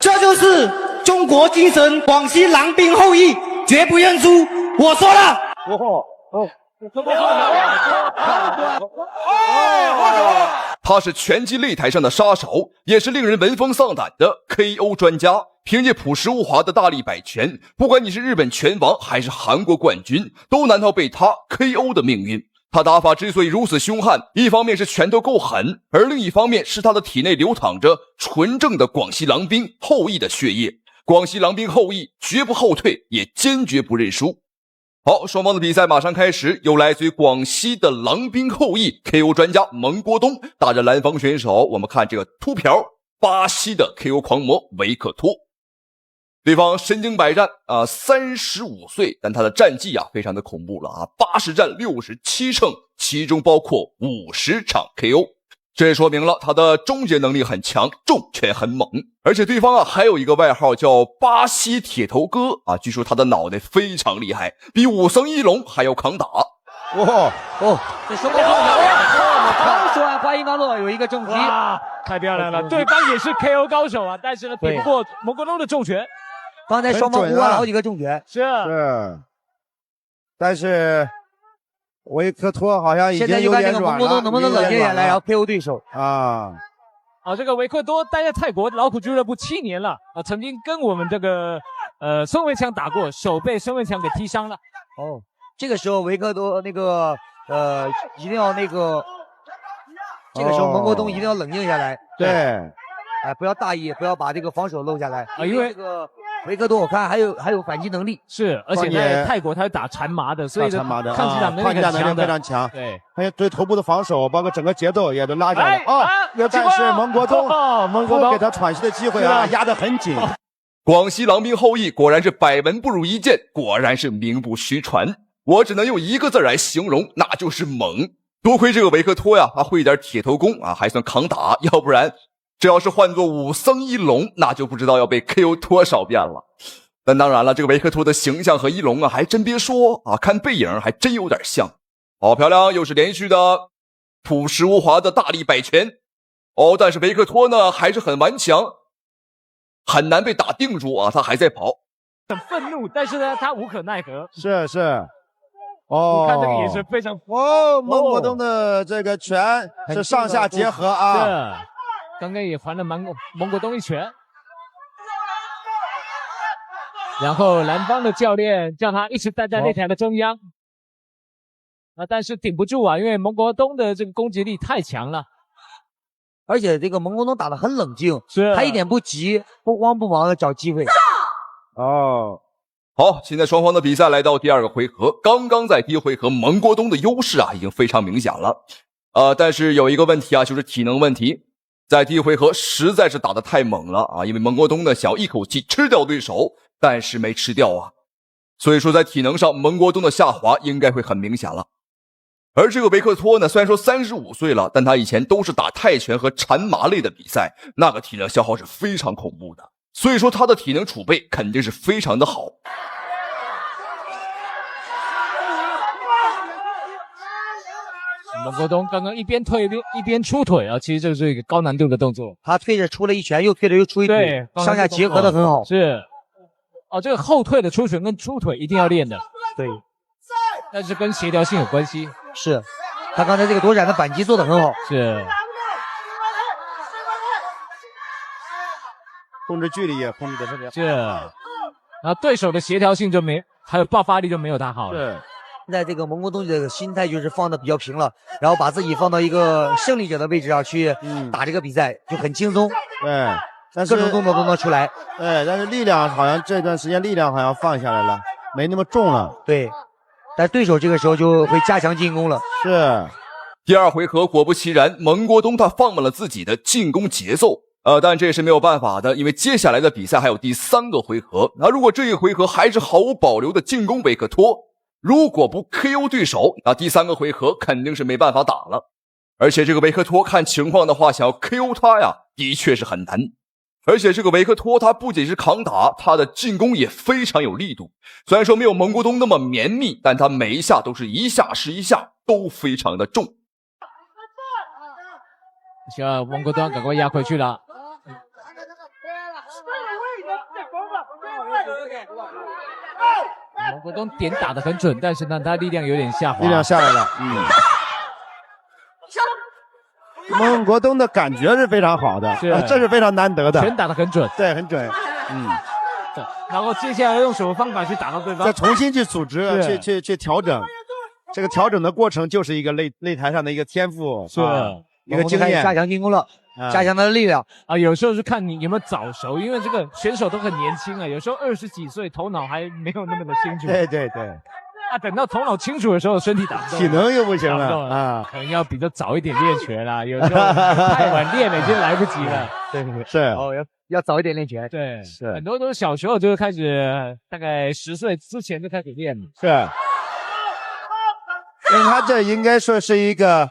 这就是中国精神，广西狼兵后裔，绝不认输。我说了。他是拳击擂台上的杀手，也是令人闻风丧胆的 KO 专家。凭借朴实无华的大力摆拳，不管你是日本拳王还是韩国冠军，都难逃被他 KO 的命运。他打法之所以如此凶悍，一方面是拳头够狠，而另一方面是他的体内流淌着纯正的广西狼兵后裔的血液。广西狼兵后裔绝不后退，也坚决不认输。好，双方的比赛马上开始，由来自于广西的狼兵后裔 KO 专家蒙国东打着蓝方选手，我们看这个秃瓢巴西的 KO 狂魔维克托。对方身经百战35岁，但他的战绩非常的恐怖了80战67胜，其中包括50场 KO。这也说明了他的终结能力很强，重拳很猛。而且对方还有一个外号叫巴西铁头哥据说他的脑袋非常厉害，比武僧一龙还要抗打。这双方刚说完话音刚落，有一个重击，太漂亮了！对方也是 KO 高手但是呢，比不过蒙国东的重拳。刚才双方互换了好几个重拳，是，但是维克托好像已经有点软了。现在就看这个蒙国东能不能冷静下来，然后 KO 对手这个维克多待在泰国劳苦俱乐部7年了曾经跟我们这个孙文强打过，手被孙文强给踢伤了。这个时候维克多一定要这个时候蒙国东一定要冷静下来，对，不要大意，不要把这个防守漏下来因为这个维克多我看还有反击能力，是，而且在泰国他是打缠麻的，所以抗击打能力非常强。对，还有对头部的防守，包括整个节奏也都拉下来但是蒙国东不给他喘息的机会压得很紧。广西狼兵后裔果然是百闻不如一见，果然是名不虚传。我只能用一个字来形容，那就是猛。多亏这个维克托他会点铁头功还算抗打，要不然这要是换作武僧一龙，那就不知道要被 KO 多少遍了。但当然了，这个维克托的形象和一龙还真别说看背影还真有点像。好漂亮，又是连续的朴实无华的大力摆拳。但是维克托呢还是很顽强，很难被打定住他还在跑。很愤怒，但是呢他无可奈何。是我看这个也是非常蒙国东的这个拳是上下结合是，刚刚也还了蒙国东一拳。然后蓝方的教练叫他一直待在擂台的中央但是顶不住因为蒙国东的这个攻击力太强了，而且这个蒙国东打得很冷静，是他一点不急，不慌不忙的找机会。好，现在双方的比赛来到第二个回合。刚刚在第一回合蒙国东的优势已经非常明显了但是有一个问题就是体能问题。在第一回合实在是打得太猛了因为蒙国东呢想要一口气吃掉对手，但是没吃掉所以说在体能上蒙国东的下滑应该会很明显了。而这个维克托呢虽然说35岁了，但他以前都是打泰拳和缠麻类的比赛，那个体能消耗是非常恐怖的，所以说他的体能储备肯定是非常的好。蒙国东刚刚一边退一边出腿其实这是一个高难度的动作。他退着出了一拳，又退着又出一腿，上下结合的很好。是，这个后退的出拳跟出腿一定要练的。对，但是跟协调性有关系。是，他刚才这个躲闪的反击做得很好。是，控制距离也控制得特别好。是，然后对手的协调性还有爆发力就没有他好了。是。现在这个蒙国东的心态就是放得比较平了，然后把自己放到一个胜利者的位置上去打这个比赛，就很轻松。对，但是各种动作都能出来。对，但是力量好像这段时间力量好像放下来了，没那么重了。对，但对手这个时候就会加强进攻了。是。第二回合果不其然，蒙国东他放慢了自己的进攻节奏。但这也是没有办法的，因为接下来的比赛还有第3个回合。如果这一回合还是毫无保留的进攻维克托，如果不 KO 对手，那第3个回合肯定是没办法打了。而且这个维克托看情况的话，想要 KO 他的确是很难。而且这个维克托他不仅是抗打，他的进攻也非常有力度。虽然说没有蒙国东那么绵密，但他每一下都是一下是一下，都非常的重。希望蒙国东赶快压回去了。蒙国东点打得很准，但是呢，他力量有点下滑，力量下来了。蒙国东的感觉是非常好的，这是非常难得的，拳打得很准，对，很准。对，然后接下来用什么方法去打到对方？再重新去组织，去调整。这个调整的过程就是一个擂台上的一个天赋，是一个经验，加强进攻了。加强他的力量啊，有时候是看你有没有早熟，因为这个选手都很年轻啊，有时候20几岁，头脑还没有那么的清楚。对。啊，等到头脑清楚的时候，身体打不动，体能又不行了啊，可能要比较早一点练拳啦。有时候太晚练了，已经来不及了。对，是哦，要早一点练拳。对，是很多都是小时候就开始，大概10岁之前就开始练了。是，因为他这应该说是一个。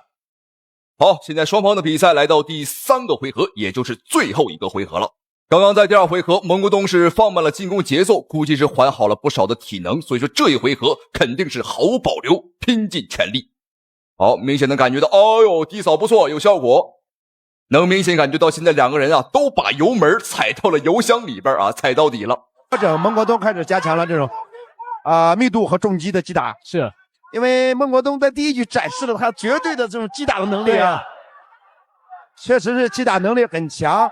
好，现在双方的比赛来到第3个回合，也就是最后一个回合了。刚刚在第2回合，蒙国东是放慢了进攻节奏，估计是缓好了不少的体能，所以说这一回合肯定是毫无保留，拼尽全力。好，明显能感觉到，哦呦，低扫不错，有效果。能明显感觉到现在两个人啊，都把油门踩到了油箱里边啊，踩到底了。或者蒙国东开始加强了这种密度和重击的击打，是。因为蒙国东在第1局展示了他绝对的这种击打的能力啊，确实是击打能力很强。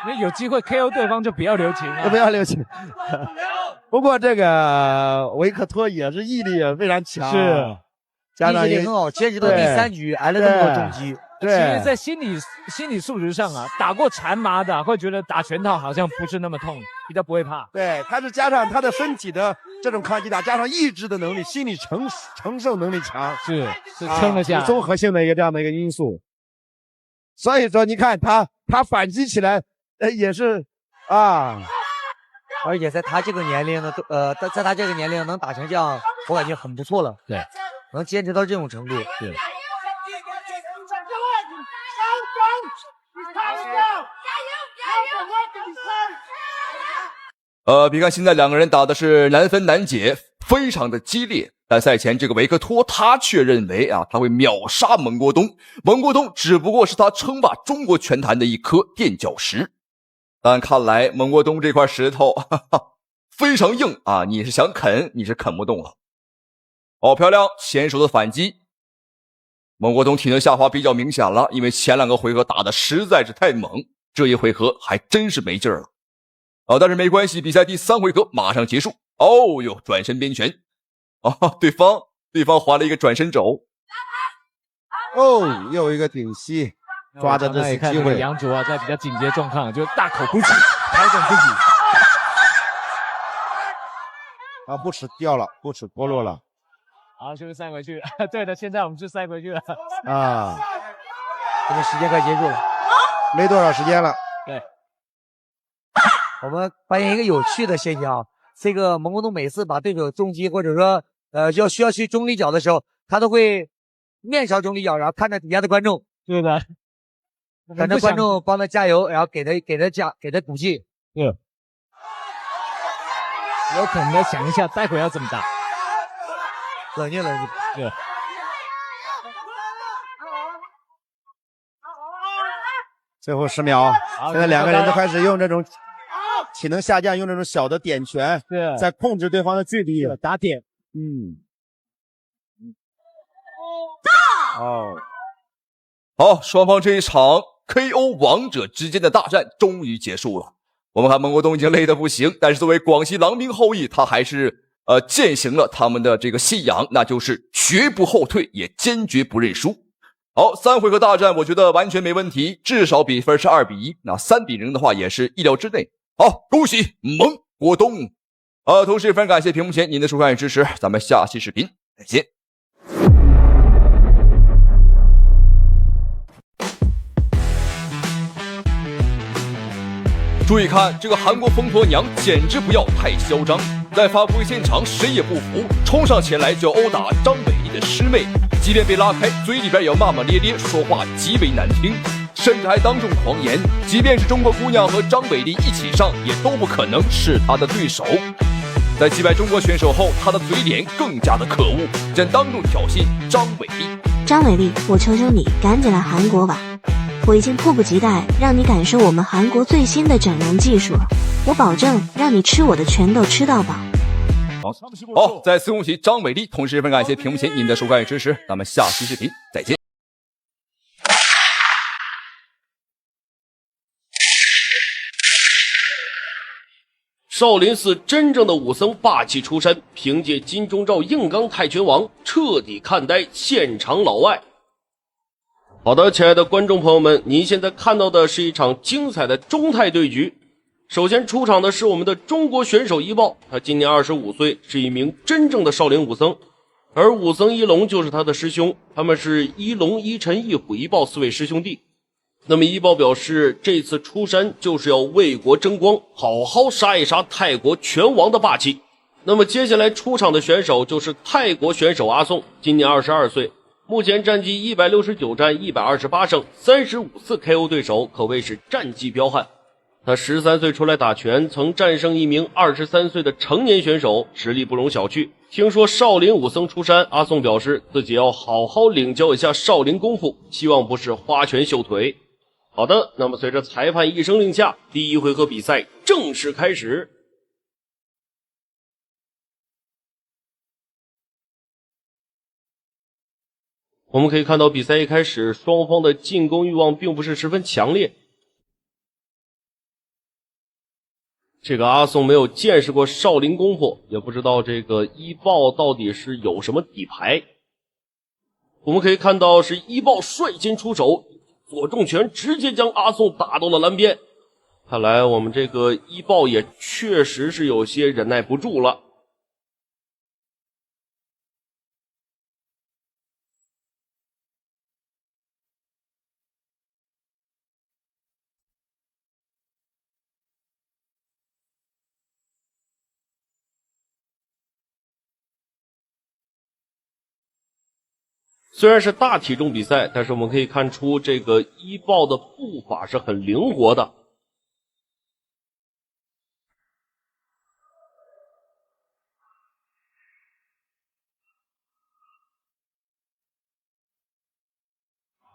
那有机会 KO 对方就不要留情了，不要留情。不过这个维克托也是毅力也非常强，是，加上意志力很好，坚持到第3局挨了这么多重击。对，其实在心理素质上啊，打过缠麻的会觉得打拳套好像不是那么痛，比较不会怕。对，他是加上他的身体的这种抗击打，加上意志的能力，心理承受能力强，是撑得下，综合性的一个这样的一个因素。所以说，你看他反击起来，也是啊，而且在他这个年龄呢，在他这个年龄能打成这样，我感觉很不错了。对，能坚持到这种程度，是。别看现在两个人打的是难分难解，非常的激烈，但赛前这个维克托他却认为啊，他会秒杀蒙国东，蒙国东只不过是他称霸中国拳坛的一颗垫脚石。但看来蒙国东这块石头非常硬啊，你是想啃你是啃不动了。好漂亮，前手的反击。蒙国东体能下滑比较明显了，因为前2个回合打的实在是太猛，这一回合还真是没劲儿了。但是没关系，比赛第3回合马上结束。哦哟，转身边拳对方划了一个转身肘。又一个顶膝，抓着这次机会。杨卓啊，在比较紧急的状况，就大口呼气，调整自己。不耻掉了，不耻脱落了。好，就是塞回去。对的，现在我们是塞回去了。这个时间快结束了，没多少时间了。对。我们发现一个有趣的现象，这个蒙国东每次把对手重击或者说需要去中立脚的时候，他都会面朝中立脚，然后看着底下的观众，对的，看着观众帮他加油，然后给他鼓劲。有可能要想一下待会要怎么打。冷静。对。最后10秒，现在2个人都开始用这种体能下降，用这种小的点拳，在控制对方的距离，打点。好，双方这一场 KO 王者之间的大战终于结束了。我们看蒙国东已经累得不行，但是作为广西狼兵后裔，他还是践行了他们的这个信仰，那就是绝不后退，也坚决不认输。好，3回合大战我觉得完全没问题，至少比分是2比1，那3比0的话也是意料之内。好，恭喜蒙国东。同时也非常感谢屏幕前您的收看与支持，咱们下期视频再见。注意看，这个韩国疯婆娘简直不要太嚣张，在发布会现场谁也不服，冲上前来就要殴打张伟丽的师妹，即便被拉开，嘴里边也要骂骂咧咧，说话极为难听，甚至还当众狂言，即便是中国姑娘和张伟丽一起上，也都不可能是她的对手。在击败中国选手后，她的嘴脸更加的可恶，竟当众挑衅张伟丽。张伟丽，我求求你赶紧来韩国吧，我已经迫不及待让你感受我们韩国最新的整容技术了。我保证让你吃我的拳头吃到饱。好，再次恭喜张伟丽，同时十分感谢屏幕前你们的收看与支持，咱们下期视频再见。少林寺真正的武僧霸气出山，凭借金钟罩硬刚泰拳王彻底看呆现场老外。好的，亲爱的观众朋友们，您现在看到的是一场精彩的中泰对局。首先出场的是我们的中国选手一豹，他今年25岁，是一名真正的少林武僧，而武僧一龙就是他的师兄，他们是一龙、一陈、一虎、一豹4位师兄弟。那么一豹表示，这次出山就是要为国争光，好好杀一杀泰国拳王的霸气。那么接下来出场的选手就是泰国选手阿宋，今年22岁，目前战绩169战128胜，35次 KO 对手，可谓是战绩彪悍。他13岁出来打拳，曾战胜一名23岁的成年选手，实力不容小觑。听说少林武僧出山，阿宋表示自己要好好领教一下少林功夫，希望不是花拳绣腿。好的，那么随着裁判一声令下，第一回合比赛正式开始。我们可以看到比赛一开始，双方的进攻欲望并不是十分强烈。这个阿宋没有见识过少林功夫，也不知道这个一豹到底是有什么底牌。我们可以看到是一豹率先出手，左重拳直接将阿宋打到了栏边。看来我们这个一豹也确实是有些忍耐不住了。虽然是大体重比赛，但是我们可以看出这个一豹的步伐是很灵活的。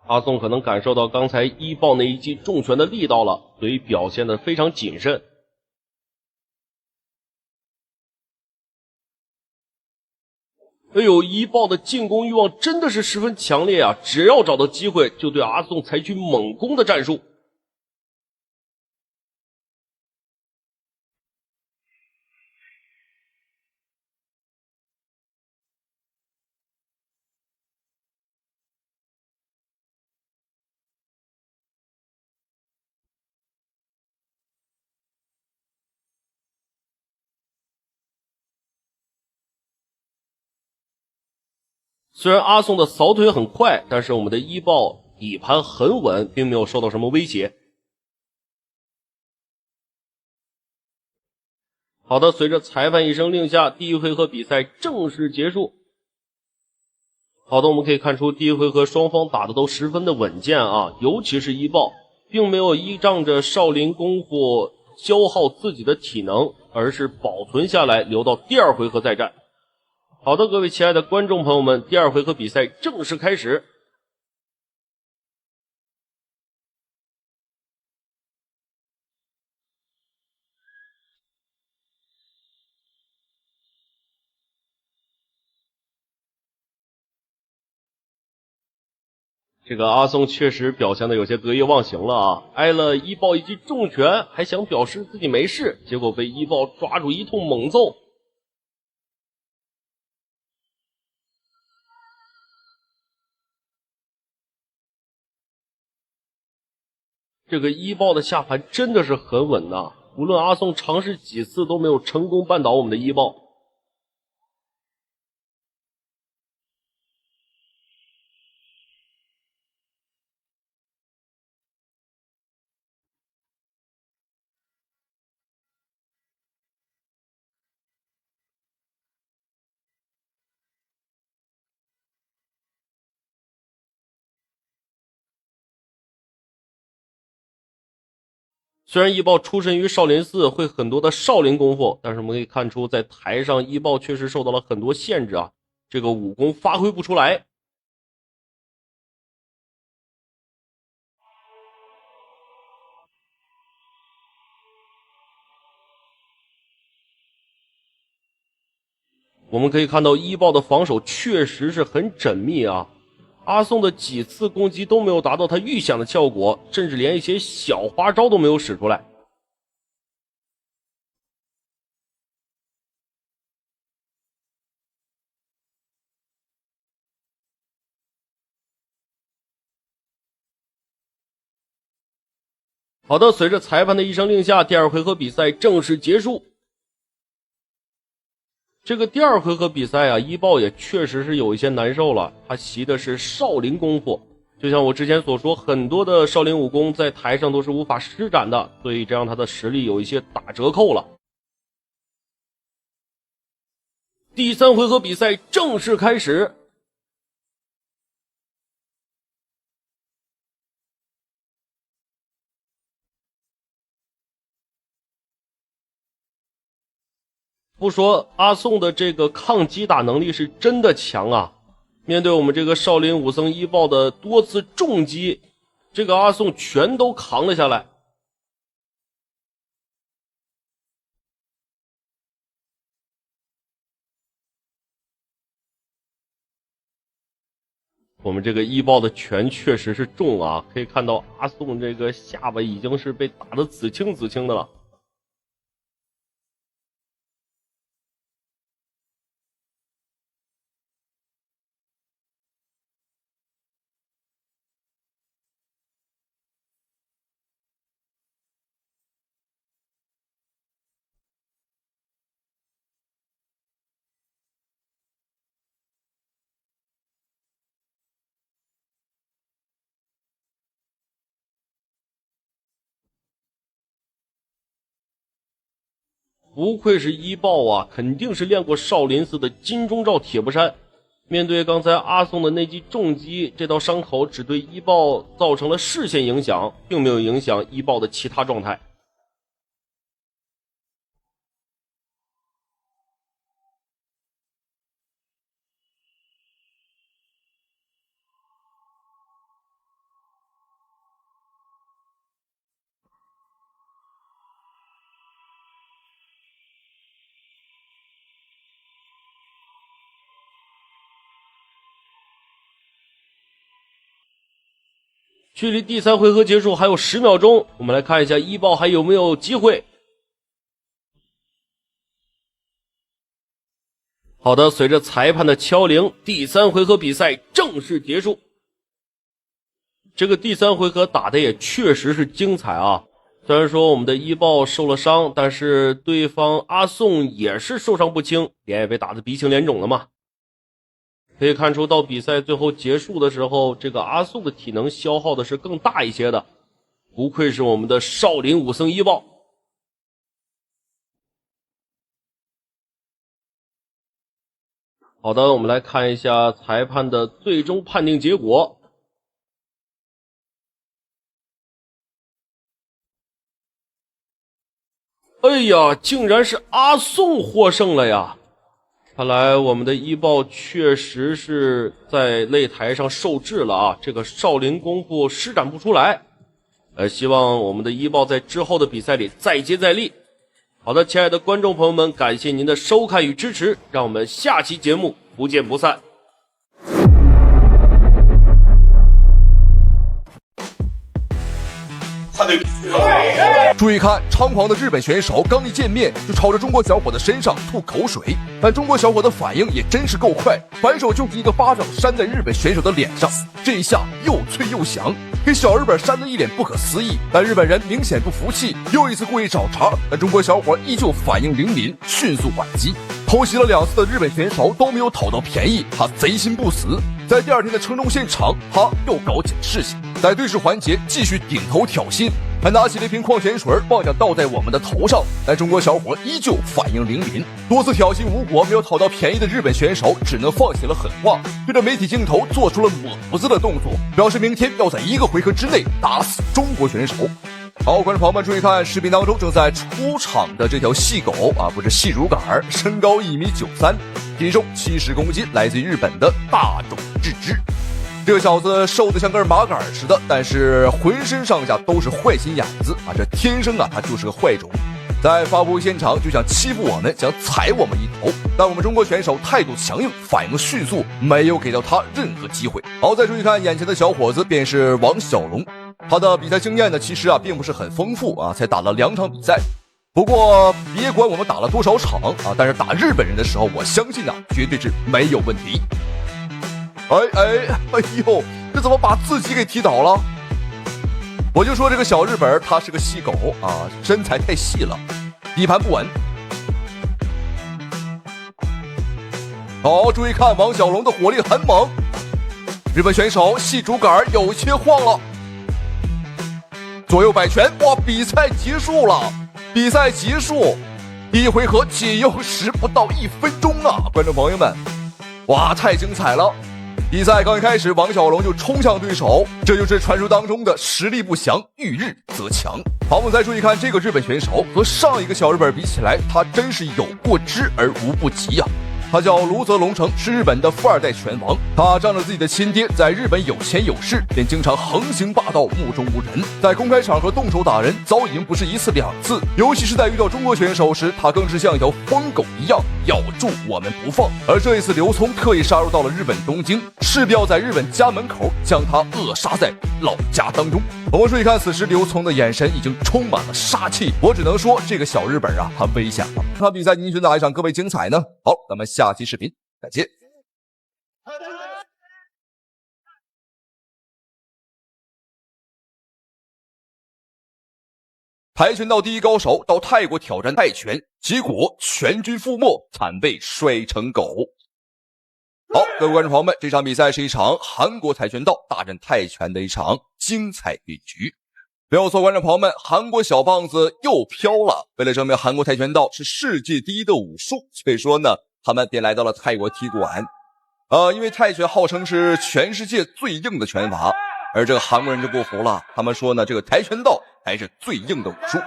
阿宋可能感受到刚才一豹那一击重拳的力道了，所以表现得非常谨慎。哎呦，一豹的进攻欲望真的是十分强烈啊！只要找到机会，就对阿宋采取猛攻的战术。虽然阿宋的扫腿很快，但是我们的一豹底盘很稳，并没有受到什么威胁。好的，随着裁判一声令下，第一回合比赛正式结束。好的，我们可以看出第一回合双方打的都十分的稳健啊，尤其是一豹，并没有依仗着少林功夫消耗自己的体能，而是保存下来，留到第二回合再战。好的，各位亲爱的观众朋友们，第二回合比赛正式开始。这个阿宋确实表现的有些得意忘形了啊，挨了一豹一记重拳，还想表示自己没事，结果被一豹抓住一通猛揍。这个一豹的下盘真的是很稳呐，无论阿宋尝试几次都没有成功扳倒我们的一豹。虽然一豹出身于少林寺，会很多的少林功夫，但是我们可以看出，在台上一豹确实受到了很多限制啊，这个武功发挥不出来。我们可以看到一爆的防守确实是很缜密啊，阿宋的几次攻击都没有达到他预想的效果，甚至连一些小花招都没有使出来。好的，随着裁判的一声令下，第二回合比赛正式结束。这个第二回合比赛啊，一爆也确实是有一些难受了，他习的是少林功夫，就像我之前所说，很多的少林武功在台上都是无法施展的，所以这让他的实力有一些打折扣了。第三回合比赛正式开始。不说阿宋的这个抗击打能力是真的强啊，面对我们这个少林武僧一爆的多次重击，这个阿宋全都扛了下来。我们这个一爆的拳确实是重啊，可以看到阿宋这个下巴已经是被打得紫青紫青的了。不愧是一爆啊，肯定是练过少林寺的金钟罩铁布衫。面对刚才阿宋的那记重击，这道伤口只对一爆造成了视线影响，并没有影响一爆的其他状态。距离第三回合结束还有10秒钟，我们来看一下一爆还有没有机会。好的，随着裁判的敲铃，第三回合比赛正式结束。这个第三回合打的也确实是精彩啊，虽然说我们的一爆受了伤，但是对方阿宋也是受伤不轻，脸也被打得鼻青脸肿了嘛。可以看出到比赛最后结束的时候，这个阿宋的体能消耗的是更大一些的，不愧是我们的少林武僧一爆。好的，我们来看一下裁判的最终判定结果。哎呀，竟然是阿宋获胜了呀！看来我们的一爆确实是在擂台上受制了啊，这个少林功夫施展不出来。希望我们的一爆在之后的比赛里再接再厉。好的，亲爱的观众朋友们，感谢您的收看与支持，让我们下期节目不见不散。注意看，猖狂的日本选手刚一见面就朝着中国小伙的身上吐口水，但中国小伙的反应也真是够快，反手就是一个巴掌扇在日本选手的脸上，这一下又脆又响，给小日本扇得一脸不可思议。但日本人明显不服气，又一次故意找茬，但中国小伙依旧反应灵敏，迅速反击。偷袭了2次的日本选手都没有讨到便宜，他贼心不死。在第二天的称重现场，他又搞起事情，在对视环节继续顶头挑衅，还拿起了一瓶矿泉水妄想倒在我们的头上，但中国小伙依旧反应灵敏，多次挑衅无果，没有讨到便宜的日本选手只能放起了狠话，对着媒体镜头做出了抹胡子的动作，表示明天要在1个回合之内打死中国选手。好，观众朋友们注意看，视频当中正在出场的这条细狗啊，不是细竹杆，身高1.93米，体重70公斤，来自于日本的大冢智之。这个小子瘦得像根麻杆似的，但是浑身上下都是坏心眼子啊！这天生啊，他就是个坏种。在发布会现场就想欺负我们，想踩我们一头，但我们中国选手态度强硬，反应迅速，没有给到他任何机会。好，再注意看眼前的小伙子，便是王小龙。他的比赛经验呢，其实并不是很丰富才打了2场比赛。不过别管我们打了多少场但是打日本人的时候，我相信绝对是没有问题。哎呦，这怎么把自己给踢倒了？我就说这个小日本他是个细狗身材太细了，底盘不稳。好，注意看王小龙的火力很猛，日本选手细竹竿有些晃了，左右摆拳，哇！比赛结束了，比赛结束，第一回合仅用时不到1分钟观众朋友们，哇，太精彩了！比赛刚一开始，王小龙就冲向对手，这就是传说当中的实力不详，遇日则强。好，我们再注意看这个日本选手和上一个小日本比起来，他真是有过之而无不及他叫卢泽龙城，是日本的富二代拳王。他仗着自己的亲爹在日本有钱有势，便经常横行霸道，目中无人。在公开场合动手打人，早已经不是1次2次，尤其是在遇到中国选手时，他更是像一条疯狗一样咬住我们不放。而这一次，刘聪特意杀入到了日本东京，势必要在日本家门口将他扼杀在老家当中。我们注意看，此时刘聪的眼神已经充满了杀气。我只能说，这个小日本他危险了。这场比赛您觉得哪一场更为精彩呢？好，咱们下期视频再见。跆拳道第一高手到泰国挑战泰拳，结果全军覆没，惨被摔成狗。好，各位观众朋友们，这场比赛是一场韩国跆拳道大战泰拳的一场精彩对局。没有错，观众朋友们，韩国小棒子又飘了。为了证明韩国跆拳道是世界第一的武术，所以说呢，他们便来到了泰国踢馆。因为泰拳号称是全世界最硬的拳法，而这个韩国人就不服了，他们说呢，这个跆拳道才是最硬的武术。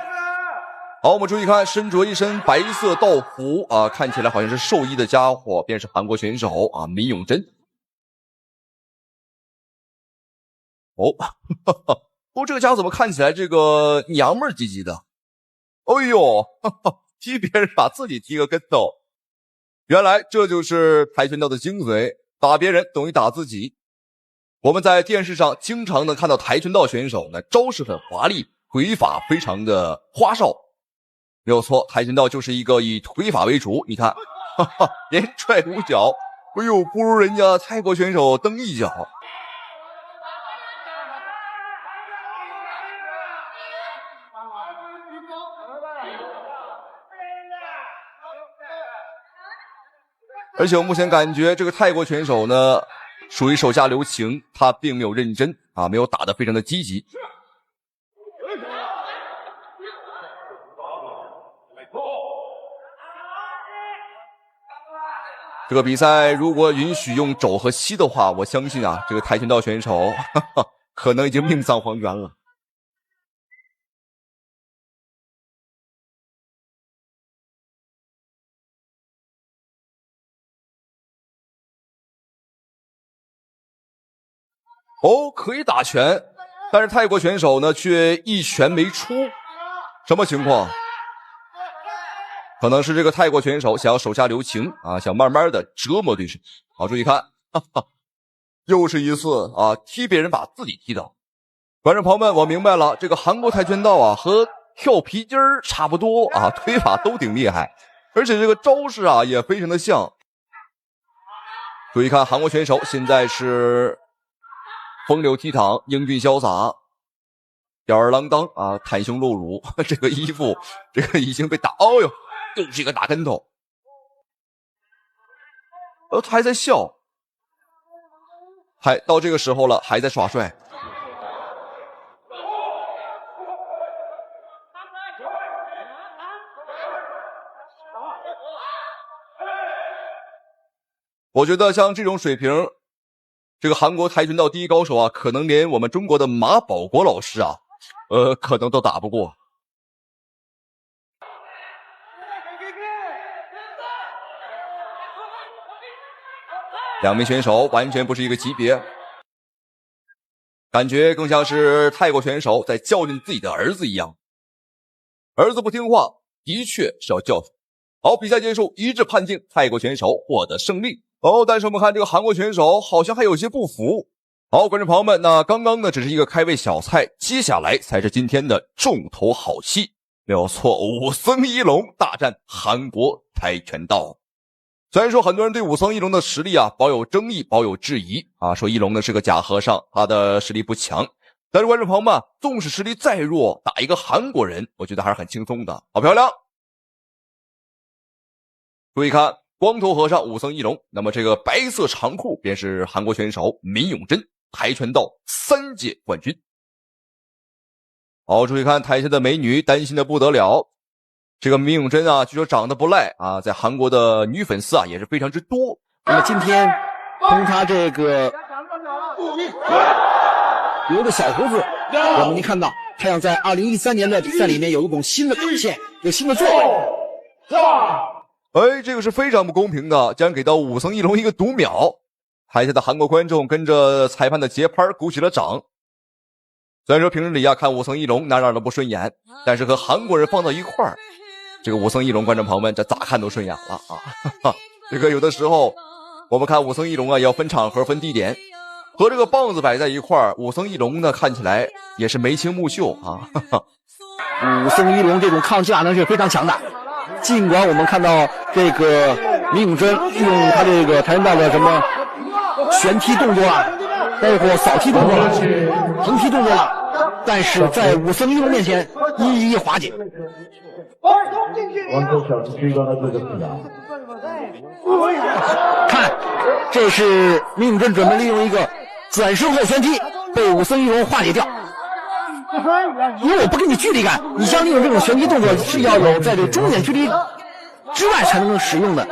好，我们注意看，身着一身白色道服看起来好像是兽医的家伙，便是韩国选手闵永珍。这个家伙怎么看起来这个娘们儿唧唧的？哎呦，踢别人把自己踢个跟头。原来这就是跆拳道的精髓，打别人等于打自己。我们在电视上经常能看到跆拳道选手呢，招式很华丽，腿法非常的花哨。没有错，跆拳道就是一个以腿法为主。你看，连踹5脚，哎呦，不如人家泰国选手蹬1脚。而且我目前感觉这个泰国选手呢，属于手下留情，他并没有认真没有打得非常的积极。这个比赛如果允许用肘和膝的话，我相信这个跆拳道选手可能已经命丧黄泉了。可以打拳，但是泰国选手呢却一拳没出，什么情况？可能是这个泰国选手想要手下留情想慢慢的折磨对手。好，注意看，又是一次踢别人把自己踢倒。观众朋友们，我明白了，这个韩国跆拳道和跳皮筋儿差不多腿法都挺厉害，而且这个招式也非常的像。注意看，韩国选手现在是风流倜傥，英俊潇洒，吊儿郎当袒胸露乳，这个衣服这个已经被打，哦哟，又是一个大跟头。他还在笑，到这个时候了还在耍帅。我觉得像这种水平，这个韩国跆拳道第一高手可能连我们中国的马保国老师可能都打不过。两名选手完全不是一个级别，感觉更像是泰国选手在教训自己的儿子一样。儿子不听话，的确是要教训。好，比赛结束，一致判定泰国选手获得胜利。但是我们看这个韩国选手好像还有些不服。好，观众朋友们，那刚刚呢只是一个开胃小菜，接下来才是今天的重头好戏。没有错，武僧一龙大战韩国跆拳道。虽然说很多人对武僧一龙的实力啊保有争议，保有质疑啊，说一龙呢是个假和尚，他的实力不强。但是观众朋友们，纵使实力再弱，打一个韩国人，我觉得还是很轻松的。好漂亮！注意看，光头和尚武僧一龙，那么这个白色长裤便是韩国选手闵永珍，跆拳道3届冠军。好，注意看台下的美女担心的不得了。这个闵永珍啊，据说长得不赖啊，在韩国的女粉丝啊也是非常之多。那么今天从他这个留的小胡子，我们能看到他想在2013年的比赛里面有一种新的表现，有新的作为。这个是非常不公平的，竟然给到武僧一龙一个读秒。台下的韩国观众跟着裁判的节拍鼓起了掌。虽然说平日里啊看武僧一龙哪都不顺眼，但是和韩国人放到一块儿，这个武僧一龙观众朋友们这咋看都顺眼了啊！这个有的时候我们看武僧一龙啊要分场合分地点，和这个棒子摆在一块儿，武僧一龙呢看起来也是眉清目秀啊。武僧一龙这种抗击能力是非常强的，尽管我们看到这个闵永珍用他这个跆拳道的什么旋踢动作啊，包括扫踢动作、横踢动作了，但是在武僧一龙面前一一化解。看，这是闵永珍准备利用一个转身后旋踢，被武僧一龙化解掉。因为我不给你距离感，你像利用这种旋踢动作是要有在这个中远距离之外才能够使用的。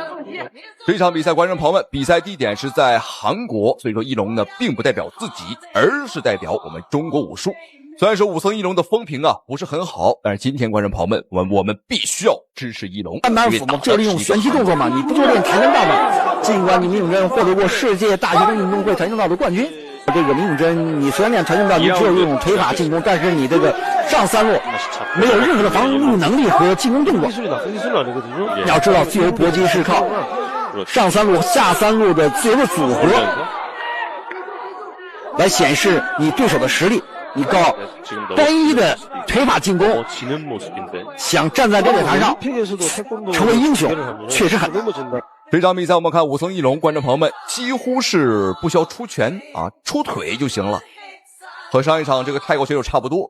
这场比赛观众朋友们，比赛地点是在韩国，所以说一龙呢并不代表自己，而是代表我们中国武术。虽然说武僧一龙的风评啊不是很好，但是今天观众朋友们，我们必须要支持一龙。慢慢抚嘛，就利用旋踢动作嘛，你不就练跆拳道嘛？尽管你闵永珍获得过世界大学生运动会跆拳道的冠军，这个闵永珍你虽然练跆拳道，你只有用腿法进攻，但是你这个上三路没有任何的防御能力和进攻动作。你要知道，自由搏击是靠上三路、下三路的自由的组合来显示你对手的实力。你靠单一的腿法进攻，想站在标点台上成为英雄，确实很难。这场比赛我们看武僧一龙，观众朋友们几乎是不需要出拳啊，出腿就行了，和上一场这个泰国选手差不多。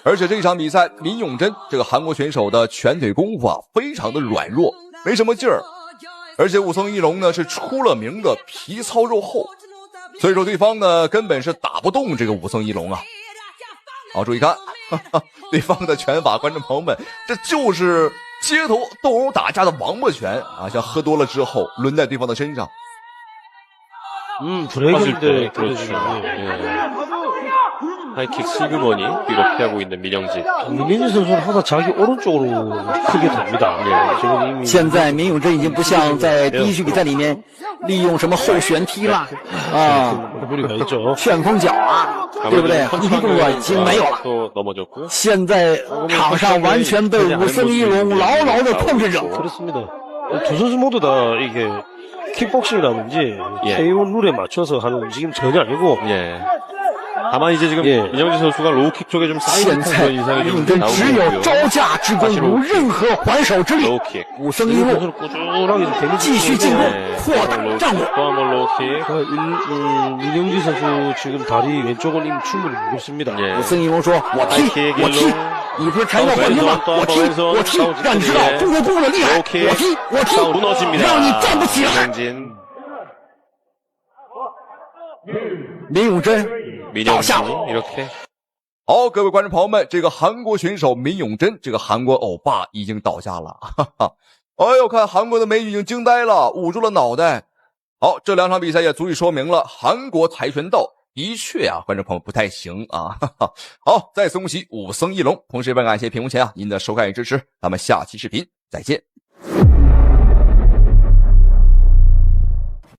而且这一场比赛，闵永珍这个韩国选手的拳腿功夫啊非常的软弱，没什么劲儿。而且武僧一龙呢是出了名的皮糙肉厚，所以说对方呢根本是打不动这个武僧一龙啊。好，注意看对方的拳法，观众朋友们，这就是街头斗殴打架的王八拳啊，像喝多了之后抡在对方的身上。브레이크인데 그렇죠. 하이킥 슬그머니 뒤로 피하고 있는 민영진. 민영진 선수는 항상 자기 오른쪽으로 크게 돕니다. 지금 이미 现在闵永珍已经不像在第一局比赛里面利用什么后旋踢啦旋风脚啊，对不对？横踢动作已经没有了。现在场上完全被武僧一龙牢牢的控制着。 그렇습니다. 두 선수 모두 다 이게 킥복싱이라든지 KO 룰에 맞춰서 하는 움직임 전혀 아니고 다만 이제 지금 민영진 선수가 로우킥 쪽에 좀 사이드 컨트롤 이상이 좀 나오고 있고요. 只有招架之功，无任何还手之力。武僧一龙继续进攻，扩大战果。 또 한번 로우킥. 민영진 선수 지금 다리 왼쪽은 이미 충분히 무겁습니다. 武僧一龙说：“我踢，我踢。” 你不是跆拳道冠军吗？我踢，我踢，让你知道中国功夫的厉害！我踢，我踢，让你站不起来！闵永珍倒下了。好，各位观众朋友们，这个韩国选手闵永珍，这个韩国欧巴已经倒下了。哈哈，哎呦，看韩国的美女已经惊呆了，捂住了脑袋。好，这两场比赛也足以说明了韩国跆拳道的确啊，观众朋友不太行啊。哈哈，好，再次恭喜武僧一龙，同时也感谢屏幕前啊您的收看与支持，咱们下期视频再见。